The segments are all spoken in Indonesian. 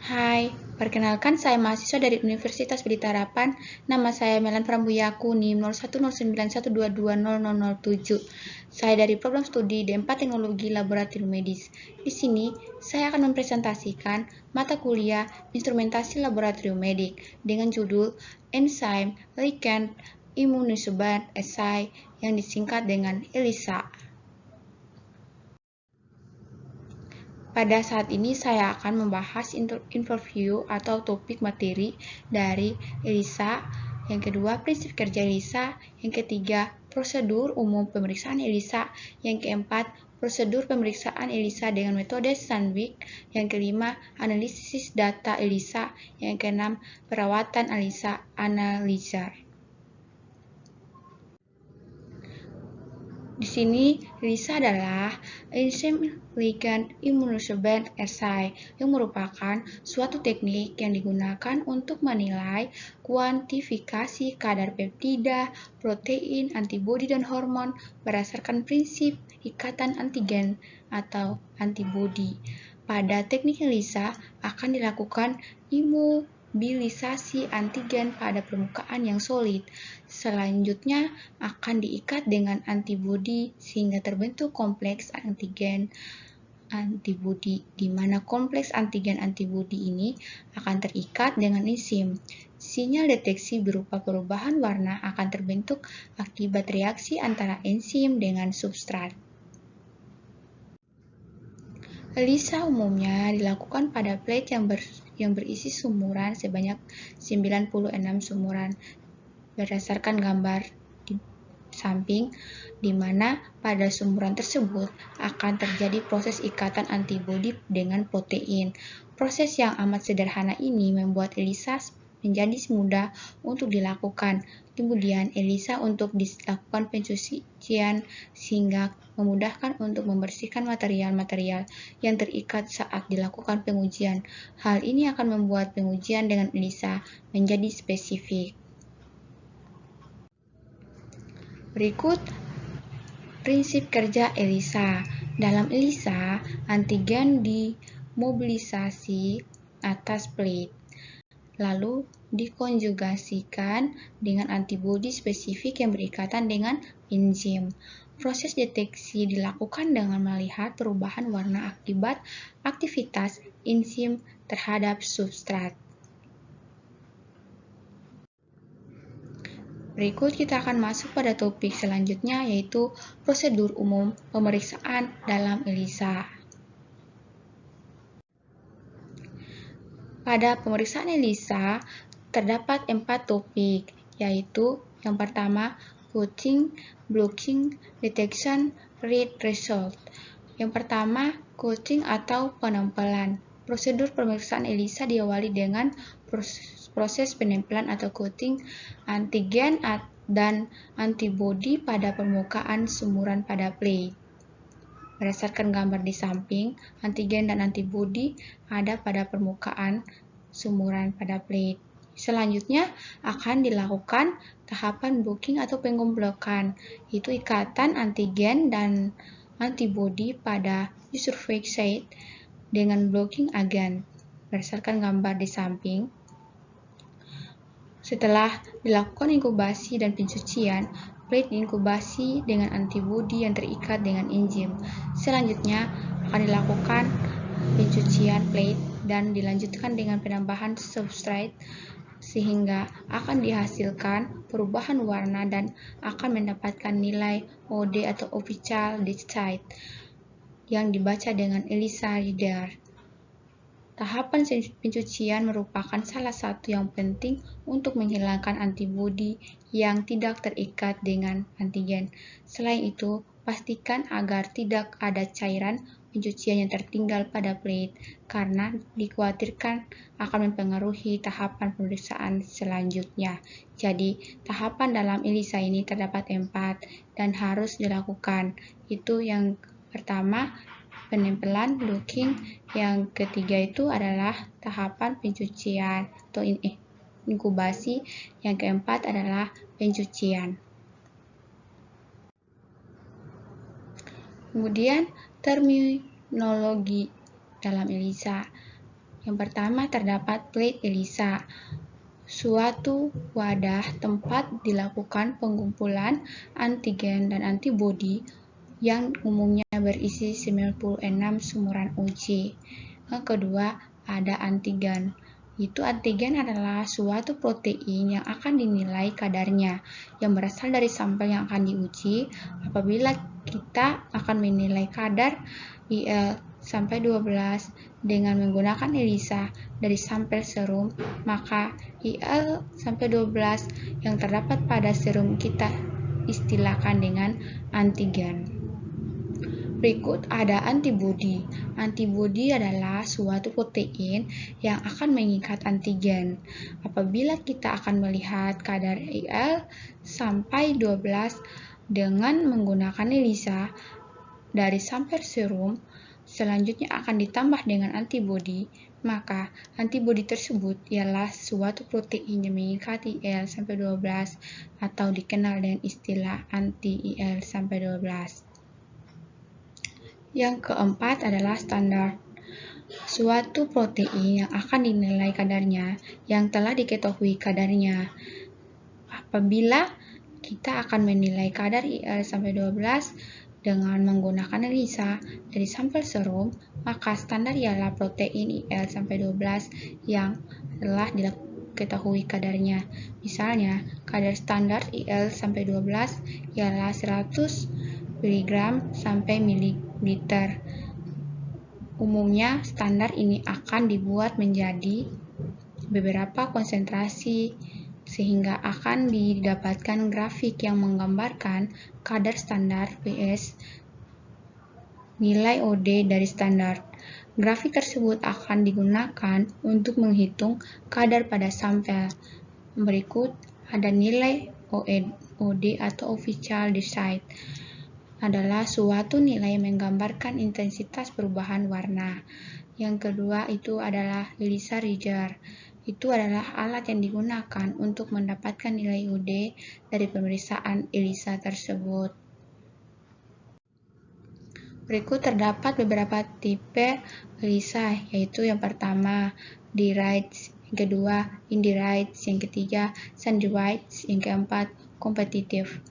Hai, perkenalkan saya mahasiswa dari Universitas Pelita Harapan. Nama saya Melan Prambuyaku, NIM 010912200007. Saya dari program studi D4 Teknologi Laboratorium Medis. Di sini, saya akan mempresentasikan mata kuliah Instrumentasi Laboratorium Medik dengan judul Enzim, Ligand, Immunosorbent Assay yang disingkat dengan ELISA. Pada saat ini saya akan membahas overview atau topik materi dari ELISA, yang kedua prinsip kerja ELISA, yang ketiga prosedur umum pemeriksaan ELISA, yang keempat prosedur pemeriksaan ELISA dengan metode Sandvik, yang kelima analisis data ELISA, yang keenam perawatan ELISA analyzer. Di sini, ELISA adalah enzim ligand immunosorbent assay yang merupakan suatu teknik yang digunakan untuk menilai kuantifikasi kadar peptida, protein, antibodi, dan hormon berdasarkan prinsip ikatan antigen atau antibodi. Pada teknik ELISA akan dilakukan imobilisasi antigen pada permukaan yang solid. Selanjutnya akan diikat dengan antibodi sehingga terbentuk kompleks antigen antibodi, di mana kompleks antigen antibodi ini akan terikat dengan enzim. Sinyal deteksi berupa perubahan warna akan terbentuk akibat reaksi antara enzim dengan substrat. ELISA umumnya dilakukan pada plate yang berisi sumuran sebanyak 96 sumuran. Berdasarkan gambar di samping, di mana pada sumuran tersebut akan terjadi proses ikatan antibodi dengan protein. Proses yang amat sederhana ini membuat ELISA menjadi mudah untuk dilakukan. Kemudian ELISA untuk dilakukan pencucian sehingga memudahkan untuk membersihkan material-material yang terikat saat dilakukan pengujian. Hal ini akan membuat pengujian dengan ELISA menjadi spesifik. Berikut prinsip kerja ELISA. Dalam ELISA, antigen dimobilisasi atas plate, lalu dikonjugasikan dengan antibodi spesifik yang berikatan dengan enzim. Proses deteksi dilakukan dengan melihat perubahan warna akibat aktivitas enzim terhadap substrat. Berikut kita akan masuk pada topik selanjutnya, yaitu prosedur umum pemeriksaan dalam ELISA. Pada pemeriksaan ELISA terdapat 4 topik, yaitu yang pertama cutting, blocking, detection, read result. Yang pertama, cutting atau penempelan. Prosedur pemeriksaan ELISA diawali dengan proses penempelan atau coating antigen dan antibodi pada permukaan sumuran pada plate. Berdasarkan gambar di samping, antigen dan antibodi ada pada permukaan sumuran pada plate. Selanjutnya akan dilakukan tahapan blocking atau pengomblokan, yaitu ikatan antigen dan antibodi pada user-fake site dengan blocking agent. Berdasarkan gambar di samping, setelah dilakukan inkubasi dan pencucian, plate diinkubasi dengan antibodi yang terikat dengan enzim. Selanjutnya akan dilakukan pencucian plate dan dilanjutkan dengan penambahan substrate sehingga akan dihasilkan perubahan warna dan akan mendapatkan nilai OD atau Official Date yang dibaca dengan ELISA Reader. Tahapan pencucian merupakan salah satu yang penting untuk menghilangkan antibodi yang tidak terikat dengan antigen. Selain itu, pastikan agar tidak ada cairan pencucian yang tertinggal pada plate, karena dikhawatirkan akan mempengaruhi tahapan pemeriksaan selanjutnya. Jadi, tahapan dalam ELISA ini terdapat 4 dan harus dilakukan. Itu yang pertama, penempelan, blocking. Yang ketiga itu adalah tahapan pencucian atau inkubasi. Yang keempat adalah pencucian. Kemudian terminologi dalam ELISA. Yang pertama terdapat plate ELISA, suatu wadah tempat dilakukan pengumpulan antigen dan antibodi yang umumnya berisi 96 sumuran OJ. Yang kedua, ada antigen. Itu antigen adalah suatu protein yang akan dinilai kadarnya yang berasal dari sampel yang akan diuji. Apabila kita akan menilai kadar IL sampai 12 dengan menggunakan ELISA dari sampel serum, maka IL sampai 12 yang terdapat pada serum kita istilahkan dengan antigen. Berikut ada antibodi. Antibodi adalah suatu protein yang akan mengikat antigen. Apabila kita akan melihat kadar IL sampai 12 dengan menggunakan ELISA dari sampel serum, selanjutnya akan ditambah dengan antibodi, maka antibodi tersebut ialah suatu protein yang mengikat IL sampai 12 atau dikenal dengan istilah anti-IL sampai 12. Yang keempat adalah standar. Suatu protein yang akan dinilai kadarnya yang telah diketahui kadarnya. Apabila kita akan menilai kadar IL sampai 12 dengan menggunakan ELISA dari sampel serum, maka standar ialah protein IL sampai 12 yang telah diketahui kadarnya. Misalnya, kadar standar IL sampai 12 ialah 100 mg sampai mililiter. Umumnya, standar ini akan dibuat menjadi beberapa konsentrasi sehingga akan didapatkan grafik yang menggambarkan kadar standar vs nilai OD dari standar. Grafik tersebut akan digunakan untuk menghitung kadar pada sampel. Berikut ada nilai OD atau official decide. Adalah suatu nilai yang menggambarkan intensitas perubahan warna. Yang kedua itu adalah ELISA Reader. Itu adalah alat yang digunakan untuk mendapatkan nilai OD dari pemeriksaan ELISA tersebut. Berikut terdapat beberapa tipe ELISA, yaitu yang pertama derived, yang kedua indirect, yang ketiga scientific, yang keempat kompetitif.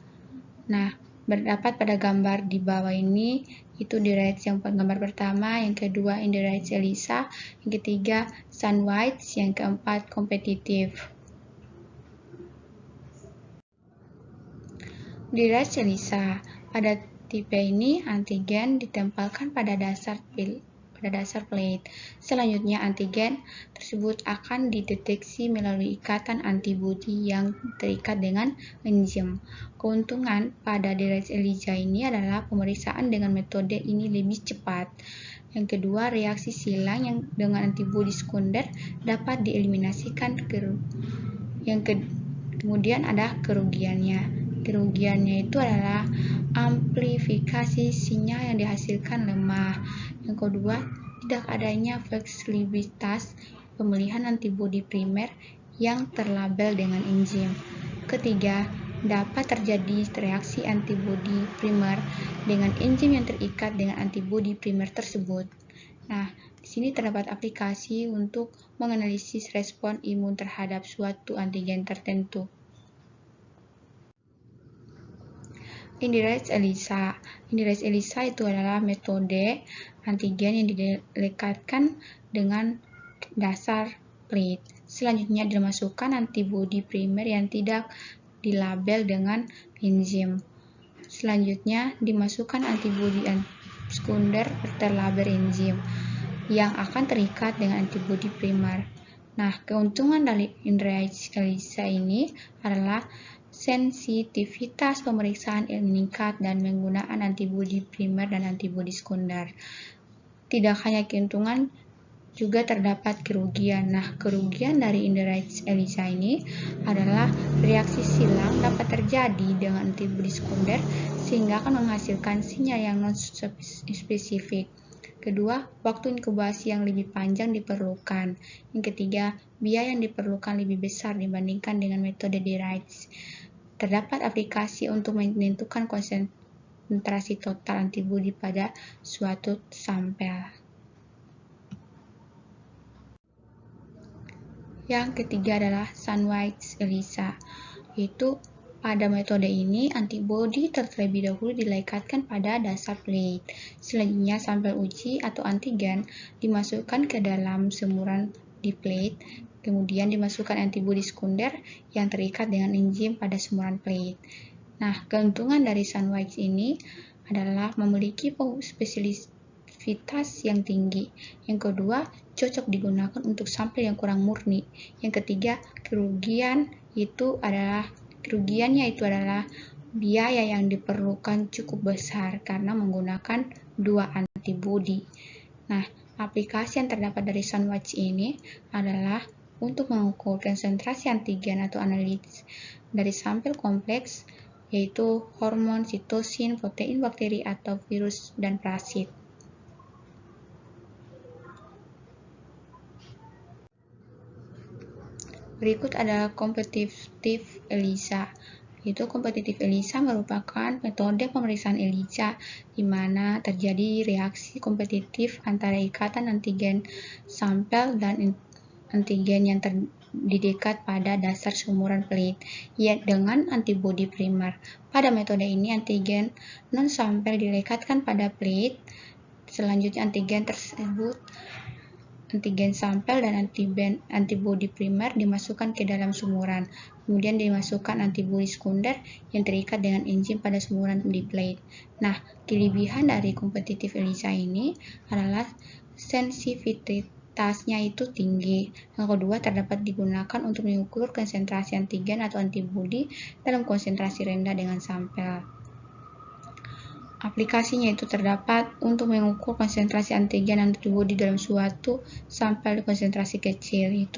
Nah, berdapat pada gambar di bawah ini, itu derived yang gambar pertama, yang kedua indirect ELISA, yang ketiga scientific, yang keempat kompetitif. Derived ELISA, pada tipe ini antigen ditempelkan pada dasar plate. Selanjutnya antigen tersebut akan dideteksi melalui ikatan antibodi yang terikat dengan enzim. Keuntungan pada derived ELISA ini adalah pemeriksaan dengan metode ini lebih cepat. Yang kedua, reaksi silang yang dengan antibodi sekunder dapat dieliminasikan. Kemudian ada kerugiannya. Kerugiannya itu adalah amplifikasi sinyal yang dihasilkan lemah. Yang kedua, tidak adanya fleksibilitas pemilihan antibodi primer yang terlabel dengan enzim. Ketiga, dapat terjadi reaksi antibodi primer dengan enzim yang terikat dengan antibodi primer tersebut. Nah, di sini terdapat aplikasi untuk menganalisis respon imun terhadap suatu antigen tertentu. Indirect ELISA. Indirect ELISA itu adalah metode antigen yang dilekatkan dengan dasar plate. Selanjutnya dimasukkan antibodi primer yang tidak dilabel dengan enzim. Selanjutnya dimasukkan antibodi sekunder terlabel enzim yang akan terikat dengan antibodi primer. Nah, keuntungan dari indirect ELISA ini adalah sensitivitas pemeriksaan yang meningkat dan penggunaan antibodi primer dan antibodi sekunder. Tidak hanya keuntungan, juga terdapat kerugian. Nah, kerugian dari indirect ELISA ini adalah reaksi silang dapat terjadi dengan antibodi sekunder sehingga akan menghasilkan sinyal yang non-spesifik. Kedua, waktu inkubasi yang lebih panjang diperlukan. Yang ketiga, biaya yang diperlukan lebih besar dibandingkan dengan metode derived. Terdapat aplikasi untuk menentukan konsentrasi total antibodi pada suatu sampel. Yang ketiga adalah Sandwich-ELISA, yaitu pada metode ini antibodi terlebih dahulu dilekatkan pada dasar plate. Selanjutnya sampel uji atau antigen dimasukkan ke dalam semburan di plate, kemudian dimasukkan antibodi sekunder yang terikat dengan enzim pada semburan plate. Nah, keuntungan dari Sandwich ini adalah memiliki spesifitas yang tinggi. Yang kedua, cocok digunakan untuk sampel yang kurang murni. Yang ketiga, kerugiannya itu adalah biaya yang diperlukan cukup besar karena menggunakan dua antibodi. Nah, aplikasi yang terdapat dari Sandwich ini adalah untuk mengukur konsentrasi antigen atau analisis dari sampel kompleks, yaitu hormon, sitosin, protein bakteri atau virus dan parasit. Berikut adalah kompetitif ELISA. Kompetitif ELISA merupakan metode pemeriksaan ELISA di mana terjadi reaksi kompetitif antara ikatan antigen sampel dan antigen yang didekat pada dasar semburan plate dengan antibodi primer. Pada metode ini antigen non-sampel dilekatkan pada plate. Selanjutnya antigen sampel dan antibodi primer dimasukkan ke dalam semburan. Kemudian dimasukkan antibodi sekunder yang terikat dengan enzim pada semburan di plate. Nah, kelebihan dari kompetitif ELISA ini adalah sensitivitasnya itu tinggi. Yang kedua, terdapat digunakan untuk mengukur konsentrasi antigen atau antibodi dalam konsentrasi rendah dengan sampel. Aplikasinya itu terdapat untuk mengukur konsentrasi antigen dan antibodi dalam suatu sampel konsentrasi kecil. Di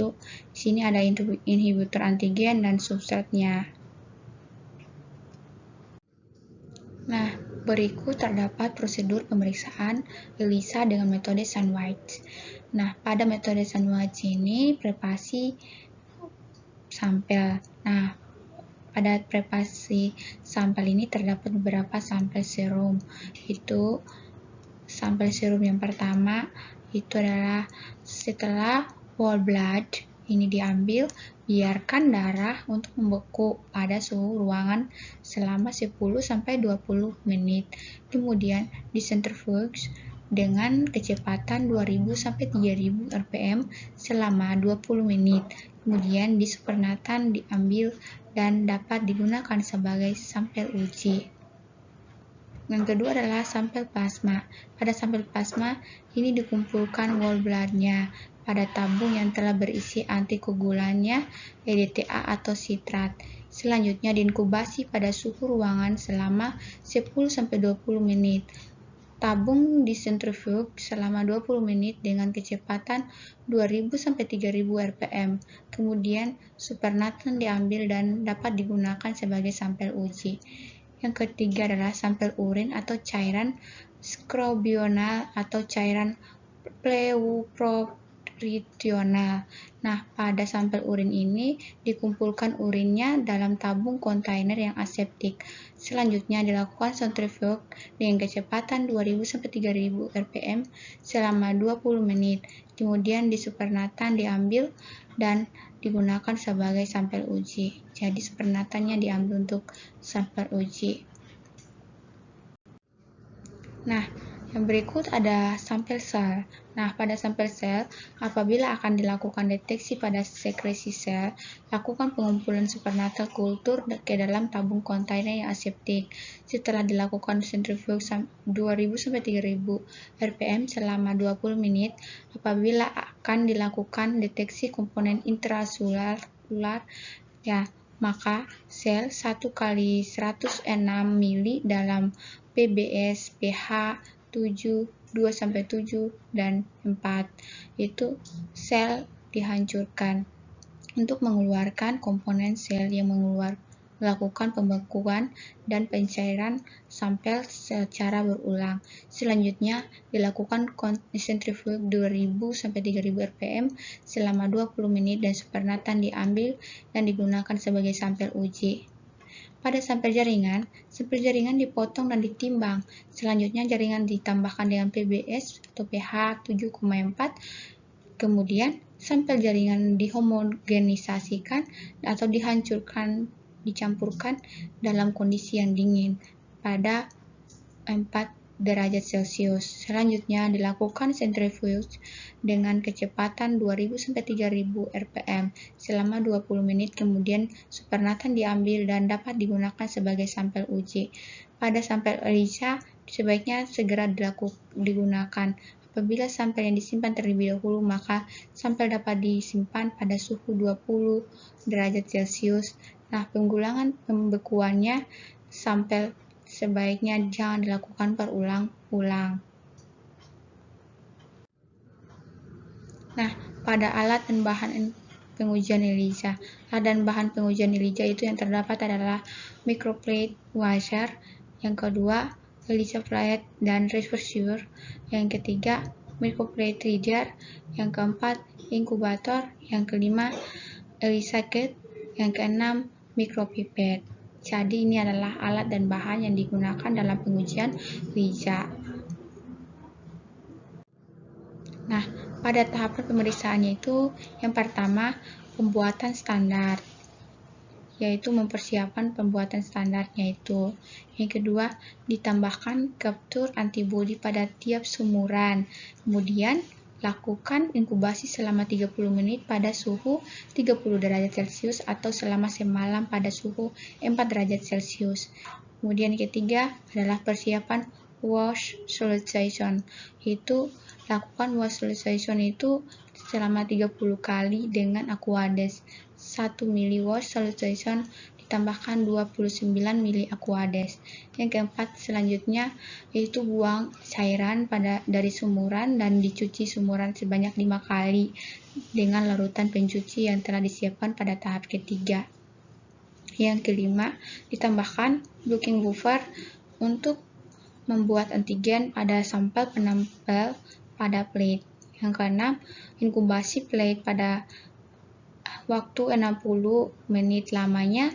sini ada inhibitor antigen dan substratnya. Nah, berikut terdapat prosedur pemeriksaan ELISA dengan metode Sandwich. Nah, pada metode Sandwich ini preparasi sampel. Nah, pada preparasi sampel ini terdapat beberapa sampel serum. Sampel serum yang pertama itu adalah setelah whole blood ini diambil, biarkan darah untuk membeku pada suhu ruangan selama 10-20 menit. Kemudian disentrifuge dengan kecepatan 2000-3000 rpm selama 20 menit. Kemudian di Super-Nathan diambil dan dapat digunakan sebagai sampel uji. Yang kedua adalah sampel plasma. Pada sampel plasma ini dikumpulkan whole blood-nya pada tabung yang telah berisi antikoagulannya, EDTA atau sitrat. Selanjutnya diinkubasi pada suhu ruangan selama 10-20 menit. Tabung disentrifuge selama 20 menit dengan kecepatan 2000-3000 rpm. Kemudian Super-Nathan diambil dan dapat digunakan sebagai sampel uji. Yang ketiga adalah sampel urin atau cairan skrobional atau cairan pleuroprotritional. Nah, pada sampel urin ini dikumpulkan urinnya dalam tabung kontainer yang aseptik. Selanjutnya dilakukan centrifuge dengan kecepatan 2000-3000 rpm selama 20 menit. Kemudian di Super-Nathan diambil dan digunakan sebagai sampel uji. Jadi Super-Nathan-nya diambil untuk sampel uji. Nah, yang berikut ada sampel sel. Nah, pada sampel sel, apabila akan dilakukan deteksi pada sekresi sel, lakukan pengumpulan Super-Nathan kultur ke dalam tabung kontainer yang aseptik. Setelah dilakukan sentrifuge 2000-3000 rpm selama 20 menit, apabila akan dilakukan deteksi komponen intraselular, maka sel 1x106 mili dalam PBS pH 7, 2-7, dan 4. Sel dihancurkan untuk mengeluarkan komponen sel yang melakukan pembekuan dan pencairan sampel secara berulang. Selanjutnya dilakukan sentrifuge 2000-3000 rpm selama 20 menit dan Super-Nathan diambil dan digunakan sebagai sampel uji. Pada sampel jaringan dipotong dan ditimbang. Selanjutnya jaringan ditambahkan dengan PBS atau pH 7,4. Kemudian sampel jaringan dihomogenisasikan atau dicampurkan dalam kondisi yang dingin pada 4 derajat Celcius. Selanjutnya dilakukan sentrifuge dengan kecepatan 2000-3000 rpm selama 20 menit, kemudian supernatant diambil dan dapat digunakan sebagai sampel uji. Pada sampel ELISA sebaiknya segera digunakan. Apabila sampel yang disimpan terlebih dahulu, maka sampel dapat disimpan pada suhu 20 derajat Celcius. Nah, penggulangan pembekuannya sampel sebaiknya jangan dilakukan berulang-ulang. Nah, pada alat dan bahan pengujian ELISA. Alat dan bahan pengujian ELISA itu yang terdapat adalah microplate washer, yang kedua ELISA plate dan receiver, yang ketiga microplate reader, yang keempat inkubator, yang kelima ELISA kit, yang keenam micropipette. Jadi ini adalah alat dan bahan yang digunakan dalam pengujian ELISA. Nah, pada tahapan pemeriksaannya itu yang pertama pembuatan standar, yaitu mempersiapkan pembuatan standarnya itu. Yang kedua, ditambahkan kaptur antibodi pada tiap sumuran. Kemudian, lakukan inkubasi selama 30 menit pada suhu 30 derajat Celcius atau selama semalam pada suhu 4 derajat Celcius. Kemudian yang ketiga adalah persiapan wash sterilization, yaitu lakukan wash sterilization itu selama 30 kali dengan Aquades. 1 ml wash sterilization ditambahkan 29 ml Aquades. Yang keempat selanjutnya yaitu buang cairan dari sumuran dan dicuci sumuran sebanyak 5 kali dengan larutan pencuci yang telah disiapkan pada tahap ketiga. Yang kelima, ditambahkan blocking buffer untuk membuat antigen pada sampel penempel pada plate. Yang keenam, inkubasi plate pada waktu 60 menit lamanya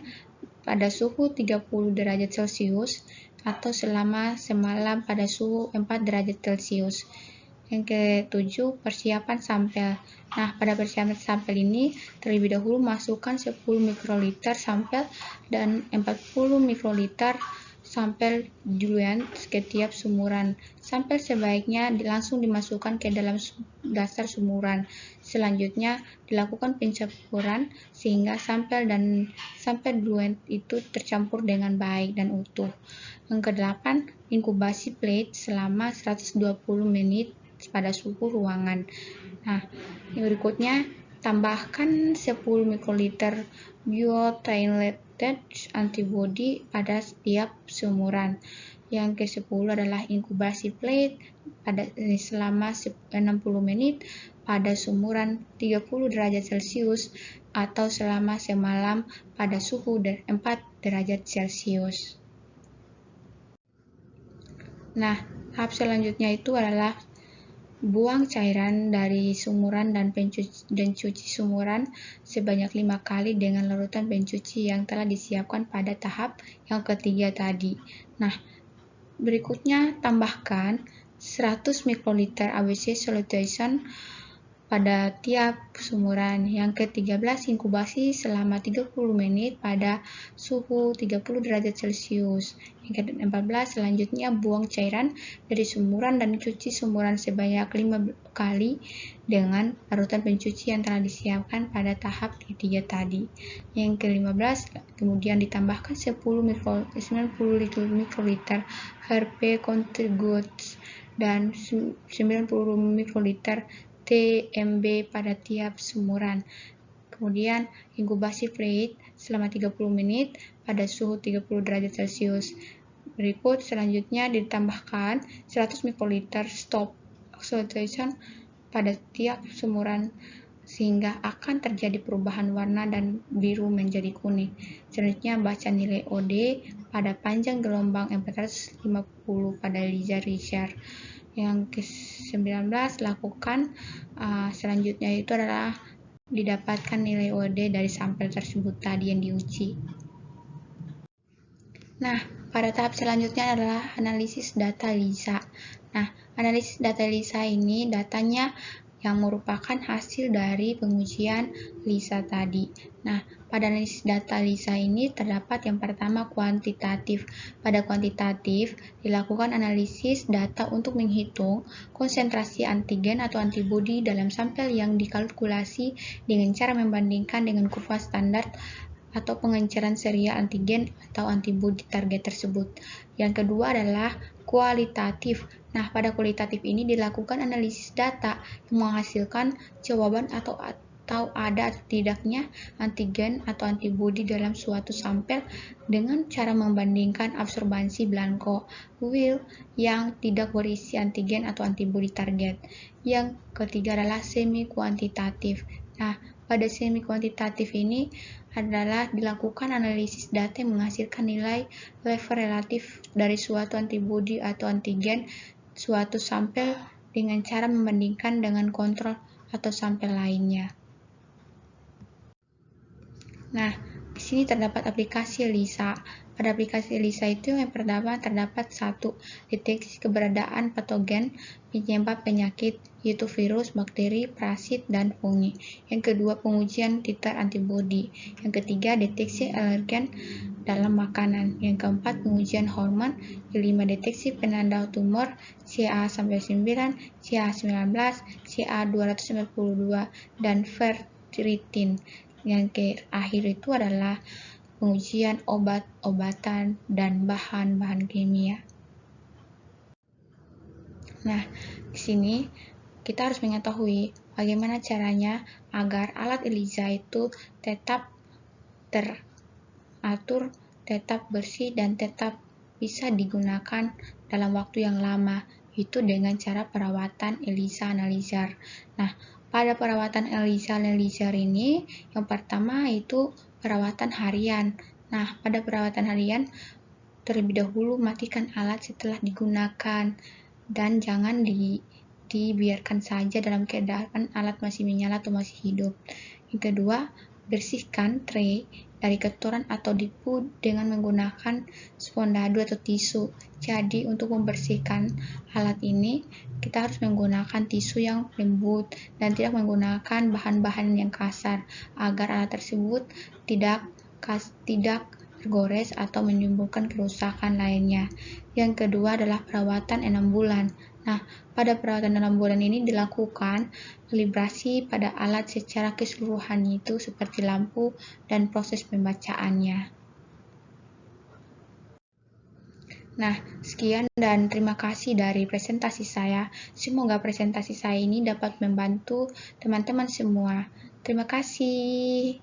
pada suhu 30 derajat Celcius atau selama semalam pada suhu 4 derajat Celcius. Yang ketujuh, persiapan sampel. Nah, pada persiapan sampel ini terlebih dahulu masukkan 10 mikroliter sampel dan 40 mikroliter sampel diluent ke tiap sumuran. Sampel sebaiknya langsung dimasukkan ke dalam dasar sumuran. Selanjutnya dilakukan pencampuran sehingga sampel dan sampel diluent itu tercampur dengan baik dan utuh. Yang kedelapan, inkubasi plate selama 120 menit pada suhu ruangan. Nah, yang berikutnya tambahkan 10 mikroliter biotinylated antibody pada setiap sumuran. Yang ke-10 adalah inkubasi plate selama 60 menit pada sumuran 30 derajat Celcius atau selama semalam pada suhu 4 derajat Celcius. Nah, tahap selanjutnya itu adalah buang cairan dari sumuran dan cuci sumuran sebanyak 5 kali dengan larutan pencuci yang telah disiapkan pada tahap yang ketiga tadi. Nah, berikutnya tambahkan 100 mikroliter ABC solution pada tiap sumuran. Yang ke-13, inkubasi selama 30 menit pada suhu 30 derajat Celcius. Yang ke-14, selanjutnya buang cairan dari sumuran dan cuci sumuran sebanyak 5 kali dengan larutan pencuci yang telah disiapkan pada tahap ketiga tadi. Yang ke-15, kemudian ditambahkan 90 mikroliter HRP conjugates dan 90 mikroliter TMB pada tiap sumuran. Kemudian inkubasi plate selama 30 menit pada suhu 30 derajat Celcius. Berikut selanjutnya ditambahkan 100 mikroliter stop oxidation pada tiap sumuran sehingga akan terjadi perubahan warna dan biru menjadi kuning. Selanjutnya baca nilai OD pada panjang gelombang 450 pada laser Richard. Yang ke-19 lakukan selanjutnya itu adalah didapatkan nilai OD dari sampel tersebut tadi yang diuji. Nah, pada tahap selanjutnya adalah analisis data ELISA. Nah, analisis data ELISA ini datanya yang merupakan hasil dari pengujian Lisa tadi. Nah, pada analisis data Lisa ini terdapat yang pertama kuantitatif. Pada kuantitatif, dilakukan analisis data untuk menghitung konsentrasi antigen atau antibodi dalam sampel yang dikalkulasi dengan cara membandingkan dengan kurva standar atau pengenceran serial antigen atau antibodi target tersebut. Yang kedua adalah kualitatif. Nah, pada kualitatif ini dilakukan analisis data yang menghasilkan jawaban atau ada atau tidaknya antigen atau antibodi dalam suatu sampel dengan cara membandingkan absorbansi blanko will yang tidak berisi antigen atau antibodi target. Yang ketiga adalah semi kuantitatif. Nah, pada semi kuantitatif ini adalah dilakukan analisis data yang menghasilkan nilai level relatif dari suatu antibodi atau antigen suatu sampel dengan cara membandingkan dengan kontrol atau sampel lainnya. Nah, di sini terdapat aplikasi Lisa. Pada aplikasi Lisa itu yang pertama terdapat satu, deteksi keberadaan patogen penyebab penyakit, yaitu virus, bakteri, parasit, dan fungi. Yang kedua, pengujian titer antibodi. Yang ketiga, deteksi alergen dalam makanan. Yang keempat, pengujian hormon. Kelima, deteksi penanda tumor CA-9, CA-19, CA-242, dan ferritin. Yang terakhir itu adalah pengujian obat-obatan dan bahan-bahan kimia. Nah, di sini kita harus mengetahui bagaimana caranya agar alat ELISA itu tetap teratur, tetap bersih, dan tetap bisa digunakan dalam waktu yang lama, itu dengan cara perawatan ELISA Analyzer. Nah, pada perawatan ELISA Analyzer ini, yang pertama itu perawatan harian. Nah, pada perawatan harian, terlebih dahulu matikan alat setelah digunakan dan jangan dibiarkan saja dalam keadaan alat masih menyala atau masih hidup. Yang kedua, bersihkan tray dari kotoran atau debu dengan menggunakan spondadu atau tisu. Jadi untuk membersihkan alat ini kita harus menggunakan tisu yang lembut dan tidak menggunakan bahan-bahan yang kasar agar alat tersebut tidak tergores atau menimbulkan kerusakan lainnya. Yang kedua adalah perawatan 6 bulan. Nah, pada perawatan 6 bulan ini dilakukan kalibrasi pada alat secara keseluruhan, itu seperti lampu dan proses pembacaannya. Nah, sekian dan terima kasih dari presentasi saya. Semoga presentasi saya ini dapat membantu teman-teman semua. Terima kasih.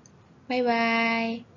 Bye-bye.